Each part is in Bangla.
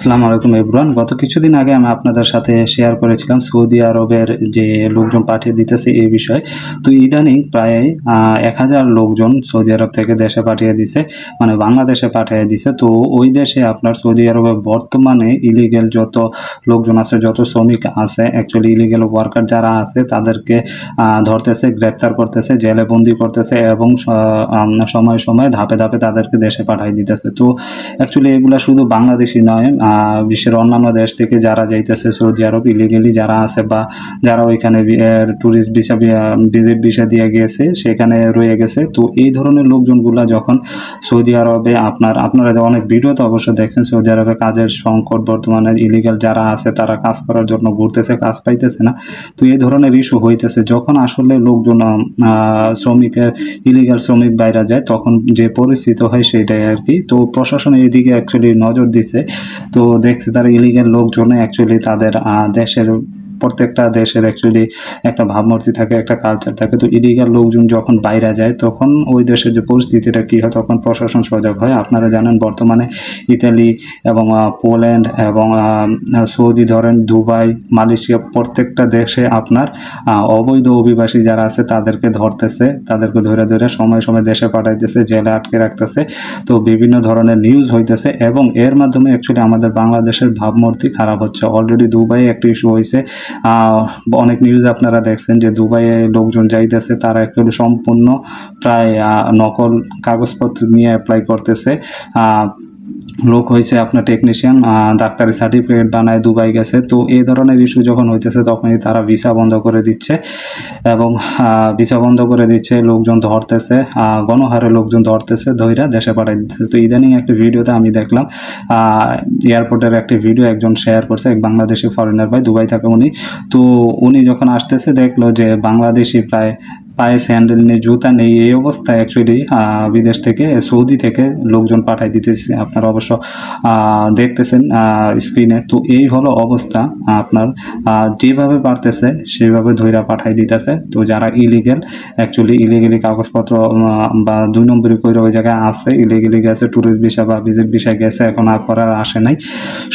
আসসালামু আলাইকুম এভরিওয়ান। গত কিছুদিন আগে আমি আপনাদের সাথে শেয়ার করেছিলাম সৌদি আরবের যে লোকজন পাঠিয়ে দিতেছে এই বিষয়ে। তো ইদানিং প্রায় ১,০০০ লোকজন সৌদি আরব থেকে দেশে পাঠিয়ে দিছে, মানে বাংলাদেশে পাঠিয়ে দিছে। তো ওই দেশে আপনার সৌদি আরবে বর্তমানে ইলিগেল যত লোকজন আছে, যত শ্রমিক আছে, অ্যাকচুয়ালি ইলিগেল ওয়ার্কার যারা আছে তাদেরকে ধরতেছে, গ্রেপ্তার করতেছে, জেলে বন্দি করতেছে এবং সময়ে সময়ে ধাপে ধাপে তাদেরকে দেশে পাঠিয়ে দিতেছে। তো অ্যাকচুয়ালি এগুলা শুধু বাংলাদেশি নয়, বিশ্বের অন্যান্য দেশ থেকে যারা যাইতেছে সৌদি আরব ইলিগেলি যারা আছে বা যারা ওইখানে ট্যুরিস্ট ভিসা ভিজিট ভিসা দিয়ে গিয়েছে সেখানে রয়ে গেছে। তো এই ধরনের লোকজনগুলা যখন সৌদি আরবে আপনারা অনেক ভিডিওতে অবশ্য দেখছেন সৌদি আরবে কাজের সংকট, বর্তমানে ইলিগাল যারা আছে তারা কাজ করার জন্য ঘুরতেছে, কাজ পাইতেছে না। তো এই ধরনের ইস্যু হইতেছে যখন আসলে লোকজন শ্রমিকের ইলিগাল শ্রমিক বাইরে যায় তখন যে পরিস্থিতি হয় সেটাই আর কি। তো প্রশাসন এইদিকে অ্যাকচুয়ালি নজর দিচ্ছে। তো দেখছি তারা ইলিগাল লোকজন অ্যাকচুয়ালি তাদের দেশের প্রত্যেকটা দেশের অ্যাকচুয়ালি একটা ভাবমূর্তি থাকে, একটা কালচার থাকে। তো ইলিগাল লোকজন যখন বাইরে যায় তখন ওই দেশের যে পরিস্থিতিটা কী হয় তখন প্রশাসন সজাগ হয়। আপনারা জানেন বর্তমানে ইতালি এবং পোল্যান্ড এবং সৌদি, ধরেন দুবাই, মালয়েশিয়া, প্রত্যেকটা দেশে আপনার অবৈধ অভিবাসী যারা আছে তাদেরকে ধরতেছে, তাদেরকে ধরে ধরে সময় সময় দেশে পাঠাইতেছে, জেলে আটকে রাখতেছে। তো বিভিন্ন ধরনের নিউজ হইতেছে এবং এর মাধ্যমে অ্যাকচুয়ালি আমাদের বাংলাদেশের ভাবমূর্তি খারাপ হচ্ছে। অলরেডি দুবাইয়ে একটা ইস্যু হয়েছে, অনেক নিউজ আপনারা দেখছেন যে দুবাইয়ে লোকজন যাইতেছে, তারা অ্যাকচুয়ালি সম্পূর্ণ প্রায় নকল কাগজপত্র নিয়ে অ্যাপ্লাই করতেছে। লোক হয়েছে আপনার টেকনিশিয়ান, ডাক্তারি সার্টিফিকেট বানায় দুবাই গেছে। তো এই ধরনের ইস্যু যখন হইতেছে তখনই তারা ভিসা বন্ধ করে দিচ্ছে এবং ভিসা বন্ধ করে দিচ্ছে, লোকজন ধরতেছে, গণহারে লোকজন ধরতেছে, ধইরা দেশে পাঠাই দিচ্ছে। তো ইদানিং একটা ভিডিওতে আমি দেখলাম এয়ারপোর্টের একটি ভিডিও একজন শেয়ার করছে, এক বাংলাদেশি ফরেনার ভাই, দুবাই থাকে উনি। তো উনি যখন আসতেছে দেখলো যে বাংলাদেশি প্রায় পায়ে স্যান্ডেল নেই, জুতা নেই, এই অবস্থায় অ্যাকচুয়ালি বিদেশ থেকে সৌদি থেকে লোকজন পাঠাই দিতেছে। আপনারা অবশ্য দেখতেছেন স্ক্রিনে। তো এই হলো অবস্থা, আপনার যেভাবে পারতেছে সেভাবে ধইরা পাঠাই দিতেছে। তো যারা ইলিগেল অ্যাকচুয়ালি ইলিগেলি কাগজপত্র বা 2 নম্বরই করে ওই জায়গায় আছে, ইলিগেলি গেছে, ট্যুরিস্ট ভিসা বা ভিজিট ভিসা গেছে, এখন আর করার আসে নাই।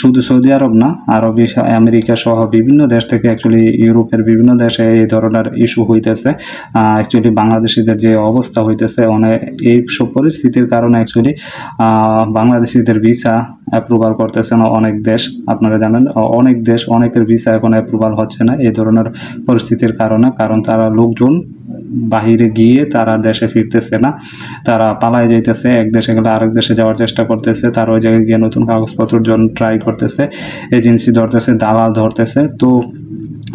শুধু সৌদি আরব না, আরব আমেরিকা সহ বিভিন্ন দেশ থেকে অ্যাকচুয়ালি ইউরোপের বিভিন্ন দেশে এই ধরনের ইস্যু হইতেছে। অ্যাকচুয়ালি বাংলাদেশিদের যে অবস্থা হইতেছে অনেক, এই সব পরিস্থিতির কারণে অ্যাকচুয়ালি বাংলাদেশিদের ভিসা অ্যাপ্রুভাল করতেছে না অনেক দেশ। আপনারা জানেন অনেক দেশ, অনেকের ভিসা এখন অ্যাপ্রুভাল হচ্ছে না এই ধরনের পরিস্থিতির কারণে, কারণ তারা লোকজন বাহিরে গিয়ে তারা দেশে ফিরতেছে না, তারা পালায় যাইতেছে, এক দেশে গেলে আরেক দেশে যাওয়ার চেষ্টা করতেছে, তারা ওই জায়গায় গিয়ে নতুন কাগজপত্রের জন্য ট্রাই করতেছে, এজেন্সি ধরতেছে, দালাল ধরতেছে। তো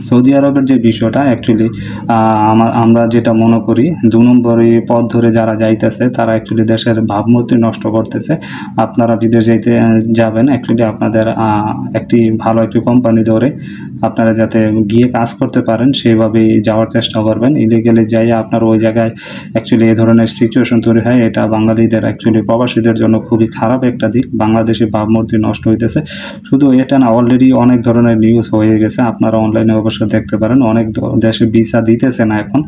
সৌদি আরবের যে বিষয়টা অ্যাকচুয়ালি আমরা যেটা মনে করি 2 নম্বরই পথ ধরে যারা যাইতেছে তারা অ্যাকচুয়ালি দেশের ভাবমূর্তি নষ্ট করতেছে। আপনারা বিদেশ যাবেন অ্যাকচুয়ালি আপনাদের একটি ভালো একটি কোম্পানি ধরে আপনারা যাতে গিয়ে কাজ করতে পারেন সেইভাবেই যাওয়ার চেষ্টা করবেন। ইলিগেলি যাই আপনার ওই জায়গায় অ্যাকচুয়ালি এই ধরনের সিচুয়েশন তৈরি হয়, এটা বাঙালিদের অ্যাকচুয়ালি প্রবাসীদের জন্য খুবই খারাপ একটা দিক। বাংলাদেশি ভাবমূর্তি নষ্ট হইতেছে। শুধু এটা না, অলরেডি অনেক ধরনের নিউজ হয়ে গেছে, আপনারা অনলাইনে অবশ্যই দেখতে পারেন। অনেক দেশে ভিসা দিতেছে না এখন।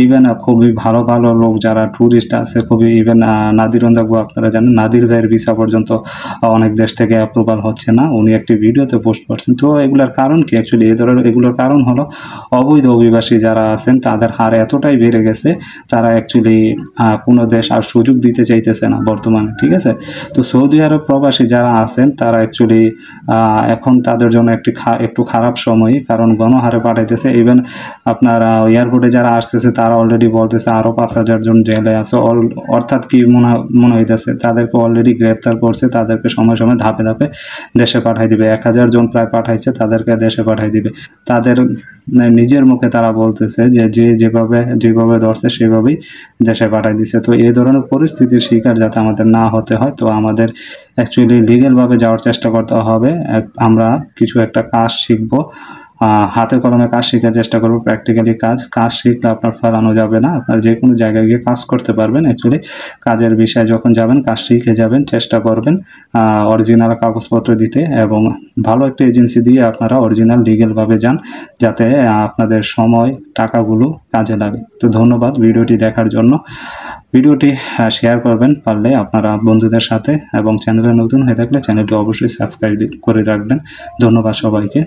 ইভেন খুবই ভালো ভালো লোক যারা ট্যুরিস্ট আছে, খুবই ইভেন নাদির ওন্দাগু, আপনারা জানেন নাদির ভাইয়ের ভিসা পর্যন্ত অনেক দেশ থেকে অ্যাপ্রুভাল হচ্ছে না, উনি একটি ভিডিওতে পোস্ট করছেন। তো এগুলোর কারণ কি? অ্যাকচুয়ালি এগুলোর কারণ হলো অবৈধ অভিবাসী যারা আছেন তাদের হার এতটাই বেড়ে গেছে, তারা অ্যাকচুয়ালি কোনো দেশ আর সুযোগ দিতে চাইতেছে না বর্তমানে, ঠিক আছে। তো সৌদি আরব প্রবাসী যারা আছেন তারা অ্যাকচুয়ালি এখন তাদের জন্য একটু খারাপ সময়, কারণ গণহারে পাঠাইতেছে। ইভেন আপনার এয়ারপোর্টে যারা আসতেছে তারা অলরেডি বলতেছে আরও 5,000 জন জেলে আছে, অর্থাৎ কি মনে হইতেছে তাদেরকে অলরেডি গ্রেপ্তার করছে, তাদেরকে সময় সময় ধাপে ধাপে দেশে পাঠাই দিবে। 1,000 জন প্রায় পাঠাইছে, তাদেরকে দেশে পাঠাই দিবে। তাদের নিজের মুখে তারা বলতেছে যে যেভাবে ধরছে সেভাবেই দেশে পাঠাই দিছে। তো এই ধরনের পরিস্থিতির শিকার যাতে আমাদের না হতে হয়, তো আমাদের অ্যাকচুয়ালি লিগ্যালভাবে যাওয়ার চেষ্টা করতে হবে। আমরা কিছু একটা কাজ শিখবো, হাতে কলমে কাজ শেখার চেষ্টা করবো। প্র্যাকটিক্যালি কাজ শিখলে আপনার ফেরানো যাবে না, আপনার যে কোনো জায়গায় গিয়ে কাজ করতে পারবেন। অ্যাকচুয়ালি কাজের বিষয়ে যখন যাবেন কাজ শিখে যাবেন, চেষ্টা করবেন অরিজিনাল কাগজপত্র দিতে, এবং ভালো একটা এজেন্সি দিয়ে আপনারা অরিজিনাল লিগ্যালভাবে যান, যাতে আপনাদের সময় টাকাগুলো কাজে লাগে। তো ধন্যবাদ ভিডিওটি দেখার জন্য। ভিডিওটি শেয়ার করবেন পারলে আপনারা বন্ধুদের সাথে, এবং চ্যানেলে নতুন হয়ে থাকলে চ্যানেলটি অবশ্যই সাবস্ক্রাইব করে রাখবেন। ধন্যবাদ সবাইকে।